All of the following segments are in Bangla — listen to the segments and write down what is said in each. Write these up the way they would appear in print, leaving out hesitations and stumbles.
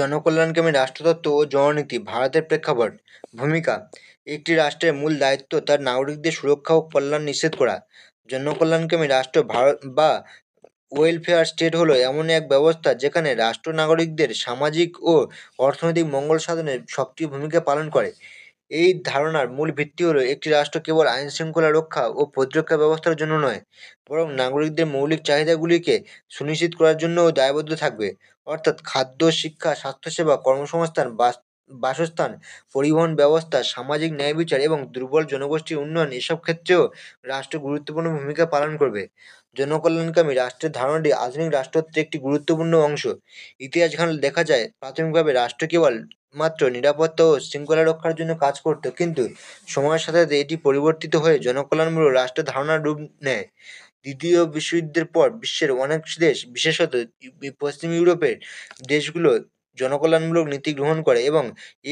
জনকল্যাণকামী রাষ্ট্রতত্ত্ব ও জননীতি ভারতের প্রেক্ষাপট। ভূমিকা: একটি রাষ্ট্রের মূল দায়িত্ব তার নাগরিকদের সুরক্ষা ও কল্যাণ নিশ্চিত করা। জনকল্যাণকামী রাষ্ট্র ভারত বা ওয়েলফেয়ার স্টেট হলো এমন এক ব্যবস্থা যেখানে রাষ্ট্র নাগরিকদের সামাজিক ও অর্থনৈতিক মঙ্গল সাধনে সক্রিয় ভূমিকা পালন করে। এই ধারণার মূল ভিত্তি হলো একটি রাষ্ট্র কেবল আইন শৃঙ্খলা রক্ষা ও প্রতিরক্ষা ব্যবস্থার জন্য নয়, বরং নাগরিকদের মৌলিক চাহিদাগুলিকে সুনিশ্চিত করার জন্যও দায়বদ্ধ থাকবে। অর্থাৎ খাদ্য, শিক্ষা, স্বাস্থ্যসেবা, কর্মসংস্থান, বাসস্থান, পরিবহন ব্যবস্থা, সামাজিক ন্যায় বিচার এবং দুর্বল জনগোষ্ঠীর উন্নয়ন এসব ক্ষেত্রেও রাষ্ট্র গুরুত্বপূর্ণ ভূমিকা পালন করবে। জনকল্যাণকামী রাষ্ট্রের ধারণাটি আধুনিক রাষ্ট্রতত্ত্বের একটি গুরুত্বপূর্ণ অংশ। ইতিহাস ঘাঁটলে দেখা যায় প্রাথমিকভাবে রাষ্ট্র কেবল মাত্র নিরাপত্তা ও শৃঙ্খলা রক্ষার জন্য কাজ করত, কিন্তু সময়ের সাথে সাথে এটি পরিবর্তিত হয়ে জনকল্যাণমূলক রাষ্ট্রের ধারণার রূপ নেয়। দ্বিতীয় বিশ্বযুদ্ধের পর বিশ্বের অনেক দেশ, বিশেষত পশ্চিম ইউরোপের দেশগুলো জনকল্যাণমূলক নীতি গ্রহণ করে এবং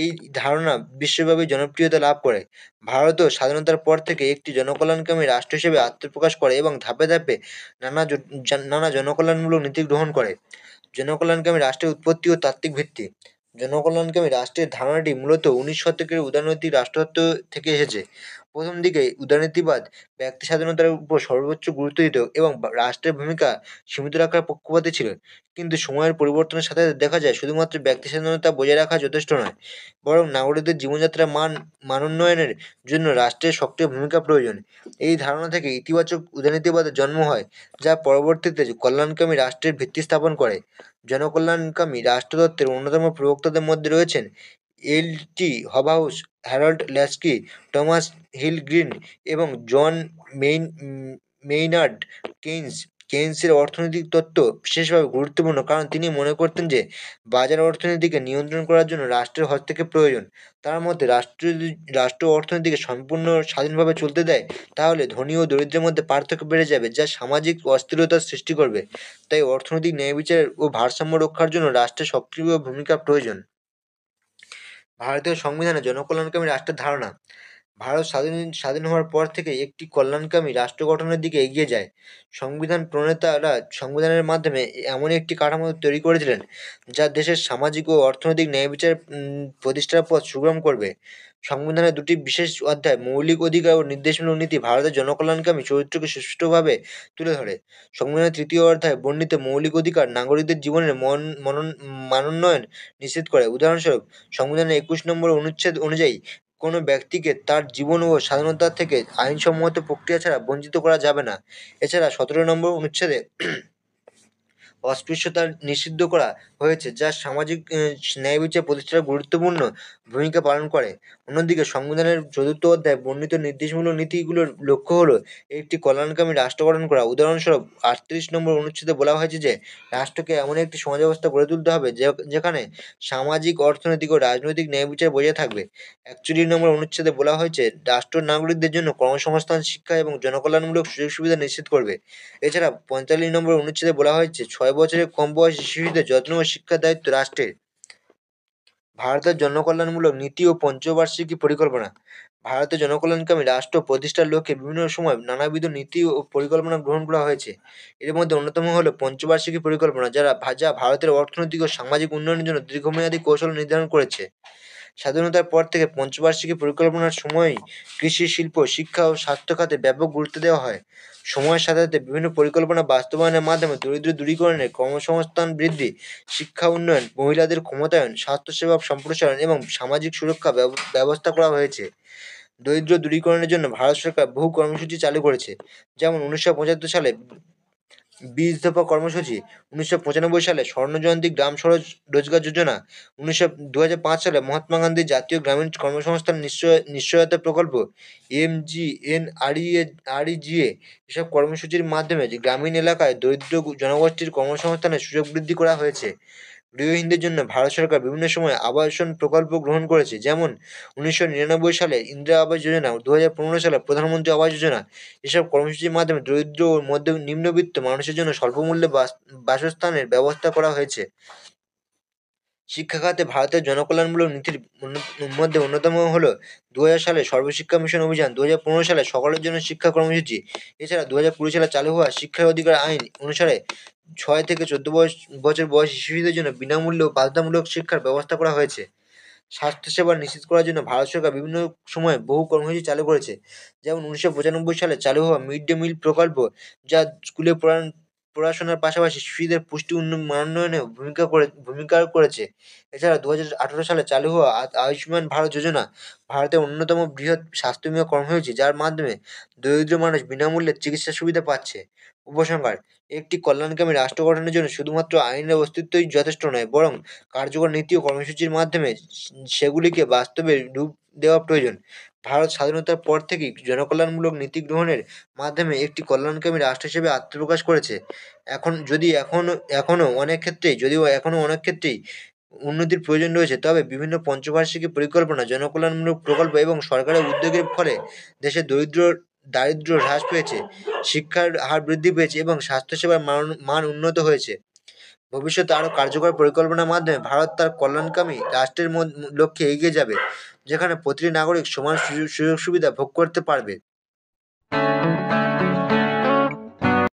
এই ধারণা বিশ্বব্যাপী জনপ্রিয়তা লাভ করে। ভারতও স্বাধীনতার পর থেকে একটি জনকল্যাণকামী রাষ্ট্র হিসেবে আত্মপ্রকাশ করে এবং ধাপে ধাপে নানা জনকল্যাণমূলক নীতি গ্রহণ করে। জনকল্যাণকামী রাষ্ট্রের উৎপত্তি ও তাত্ত্বিক ভিত্তি। জনকল্যাণকামী রাষ্ট্রের ধারণাটি মূলত 19 শতকের উদারনৈতিক রাষ্ট্রতত্ত্ব থেকে এসেছে। প্রথম দিকে উদারনীতিবাদ ব্যক্তি স্বাধীনতার উপর সর্বোচ্চ গুরুত্ব দিত এবং রাষ্ট্রের ভূমিকা সীমিত রাখার পক্ষপাতী ছিল। কিন্তু সময়ের পরিবর্তনের সাথে সাথে দেখা যায় শুধুমাত্র ব্যক্তি স্বাধীনতা বজায় রাখা যথেষ্ট নয়, বরং নাগরিকদের জীবনযাত্রার মানোন্নয়নের জন্য রাষ্ট্রের সক্রিয় ভূমিকা প্রয়োজন। এই ধারণা থেকে ইতিবাচক উদারনীতিবাদের জন্ম হয়, যা পরবর্তীতে কল্যাণকামী রাষ্ট্রের ভিত্তি স্থাপন করে। জনকল্যাণকামী রাষ্ট্রতত্ত্বের অন্যতম প্রবক্তাদের মধ্যে রয়েছেন L T. Hobhouse, Harold Laski, Thomas Hill Green এবং জন মেইনার্ড কেইনস। কেইনসের অর্থনৈতিক তত্ত্ব বিশেষভাবে গুরুত্বপূর্ণ কারণ তিনি মনে করতেন যে বাজার অর্থনীতিকে নিয়ন্ত্রণ করার জন্য রাষ্ট্রের হস্তক্ষেপ প্রয়োজন। তার মতে রাষ্ট্র অর্থনীতিকে সম্পূর্ণ স্বাধীনভাবে চলতে দেয়, তাহলে ধনী ও দরিদ্রের মধ্যে পার্থক্য বেড়ে যাবে, যা সামাজিক অস্থিরতার সৃষ্টি করবে। তাই অর্থনৈতিক ন্যায়বিচার ও ভারসাম্য রক্ষার জন্য রাষ্ট্রের সক্রিয় ভূমিকা প্রয়োজন। ভারতীয় সংবিধানে জনকল্যাণকামী রাষ্ট্রের ধারণা। ভারত স্বাধীন হওয়ার পর থেকে একটি কল্যাণকামী রাষ্ট্র গঠনের দিকে এগিয়ে যায়। সংবিধান প্রণেতারা সংবিধানের মাধ্যমে এমন একটি কাঠামো তৈরি করেছিলেন যা দেশের সামাজিক ও অর্থনৈতিক ন্যায়বিচার প্রতিষ্ঠার পথ সুগম করবে। সংবিধানের দুটি বিশেষ অধ্যায়, মৌলিক অধিকার ও নির্দেশমূলক নীতি, ভারতের জনকল্যাণকামী চরিত্রকে সুষ্ঠুভাবে তুলে ধরে। সংবিধানের তৃতীয় অধ্যায় বর্ণিত মৌলিক অধিকার নাগরিকদের জীবনের মানোন্নয়ন নিশ্চিত করে। উদাহরণস্বরূপ, সংবিধানের 21 নম্বর অনুচ্ছেদ অনুযায়ী কোনো ব্যক্তিকে তার জীবন ও স্বাধীনতা থেকে আইনসম্মত প্রক্রিয়া ছাড়া বঞ্চিত করা যাবে না। এছাড়া 17 নম্বর অনুচ্ছেদে অস্পৃশ্যতা নিষিদ্ধ করা হয়েছে, যা সামাজিক ন্যায়বিচার প্রতিষ্ঠার গুরুত্বপূর্ণ ভূমিকা পালন করে। অন্যদিকে সংবিধানের চতুর্থ অধ্যায়ে বর্ণিত নির্দেশমূলক নীতিগুলোর লক্ষ্য হলো একটি কল্যাণকামী রাষ্ট্র গঠন করা। উদাহরণস্বরূপ 38 নম্বর অনুচ্ছেদে বলা হয়েছে যে রাষ্ট্রকে এমন একটি সমাজ ব্যবস্থা গড়ে তুলতে হবে যেখানে সামাজিক, অর্থনৈতিক ও রাজনৈতিক ন্যায়বিচার বজায় থাকবে। 41 নম্বর অনুচ্ছেদে বলা হয়েছে রাষ্ট্র নাগরিকদের জন্য কর্মসংস্থান, শিক্ষা এবং জনকল্যাণমূলক সুযোগ সুবিধা নিশ্চিত করবে। এছাড়া 45 নম্বর অনুচ্ছেদে বলা হয়েছে 6 বছরের কম বয়সী শিশুদের যত্ন ও শিক্ষার দায়িত্ব রাষ্ট্রের। ভারতের জনকল্যাণমূলক নীতি ও পঞ্চবার্ষিকী পরিকল্পনা। ভারতের জনকল্যাণকামী রাষ্ট্র প্রতিষ্ঠার লক্ষ্যে বিভিন্ন সময় নানাবিধ নীতি ও পরিকল্পনা গ্রহণ করা হয়েছে। এর মধ্যে অন্যতম হল পঞ্চবার্ষিকী পরিকল্পনা, যা ভারতের অর্থনৈতিক ও সামাজিক উন্নয়নের জন্য দীর্ঘমেয়াদী কৌশল নির্ধারণ করেছে। স্বাধীনতার পর থেকে পঞ্চবার্ষিকী পরিকল্পনার সময়ই কৃষি, শিল্প, শিক্ষা ও স্বাস্থ্য খাতে ব্যাপক গুরুত্ব দেওয়া হয়। সময়ের সাথে সাথে বিভিন্ন পরিকল্পনা বাস্তবায়নের মাধ্যমে দরিদ্র দূরীকরণে, কর্মসংস্থান বৃদ্ধি, শিক্ষা উন্নয়ন, মহিলাদের ক্ষমতায়ন, স্বাস্থ্যসেবা সম্প্রসারণ এবং সামাজিক সুরক্ষা ব্যবস্থা করা হয়েছে। দরিদ্র দূরীকরণের জন্য ভারত সরকার বহু কর্মসূচি চালু করেছে, যেমন 1975 সালে 20 দফা কর্মসূচি, 1995 সালে স্বর্ণজয়ন্তী গ্রাম সড়ক রোজগার যোজনা, 2005 সালে মহাত্মা গান্ধী জাতীয় গ্রামীণ কর্মসংস্থান নিশ্চয়তা প্রকল্প MGNREGA। এসব কর্মসূচির মাধ্যমে গ্রামীণ এলাকায় দরিদ্র জনগোষ্ঠীর কর্মসংস্থানের সুযোগ বৃদ্ধি করা হয়েছে। গৃহহীনদের জন্য ভারত সরকার বিভিন্ন সময় আবাসন প্রকল্প গ্রহণ করেছে, যেমন 1999 সালে ইন্দিরা আবাস যোজনা, 2015 সালে প্রধানমন্ত্রী আবাস যোজনা। এসব কর্মসূচির মাধ্যমে দরিদ্র ও নিম্নবিত্ত মানুষের জন্য স্বল্পমূল্যে বাসস্থানের ব্যবস্থা করা হয়েছে। শিক্ষা খাতে ভারতের জনকল্যাণমূলক নীতির মধ্যে অন্যতম হল 2000 সালে সর্বশিক্ষা মিশন অভিযান, 2015 সালে সকলের জন্য শিক্ষা কর্মসূচি। এছাড়া 2020 সালে চালু হওয়া শিক্ষার অধিকার আইন অনুসারে 6 থেকে 14 বছর বয়সী শিশুদের জন্য বিনামূল্যে ও বাধ্যতামূলক শিক্ষার ব্যবস্থা করা হয়েছে। স্বাস্থ্যসেবা নিশ্চিত করার জন্য ভারত সরকার বিভিন্ন সময়ে বহু কর্মসূচি চালু করেছে। যেমন 1995 সালে চালু হওয়া মিড ডে মিল প্রকল্প, যা স্কুলে পড়াশোনার পাশাপাশি শিশুদের পুষ্টি মানোন্নয়নেও ভূমিকা করেছে। এছাড়া 2018 সালে চালু হওয়া আয়ুষ্মান ভারত যোজনা ভারতের অন্যতম বৃহৎ স্বাস্থ্য বীমা কর্মসূচি, যার মাধ্যমে দরিদ্র মানুষ বিনামূল্যে চিকিৎসা সুবিধা পাচ্ছে। উপসংহার: একটি কল্যাণকামী রাষ্ট্র গঠনের জন্য শুধুমাত্র আইনের অস্তিত্বই যথেষ্ট নয়, বরং কার্যকর নীতি ও কর্মসূচির মাধ্যমে সেগুলিকে বাস্তবে রূপ দেওয়া প্রয়োজন। ভারত স্বাধীনতার পর থেকেই জনকল্যাণমূলক নীতি গ্রহণের মাধ্যমে একটি কল্যাণকামী রাষ্ট্র হিসেবে আত্মপ্রকাশ করেছে। এখনো অনেক ক্ষেত্রেই উন্নতির প্রয়োজন রয়েছে, তবে বিভিন্ন পঞ্চবার্ষিকী পরিকল্পনা, জনকল্যাণমূলক প্রকল্প এবং সরকারের উদ্যোগের ফলে দেশের দারিদ্র্য হ্রাস পেয়েছে, শিক্ষার হার বৃদ্ধি পেয়েছে এবং স্বাস্থ্যসেবার মান উন্নত হয়েছে। ভবিষ্যতে আরও কার্যকর পরিকল্পনার মাধ্যমে ভারত তার কল্যাণকামী রাষ্ট্রের লক্ষ্যে এগিয়ে যাবে, যেখানে প্রতিটি নাগরিক সমান সুযোগ সুবিধা ভোগ করতে পারবে।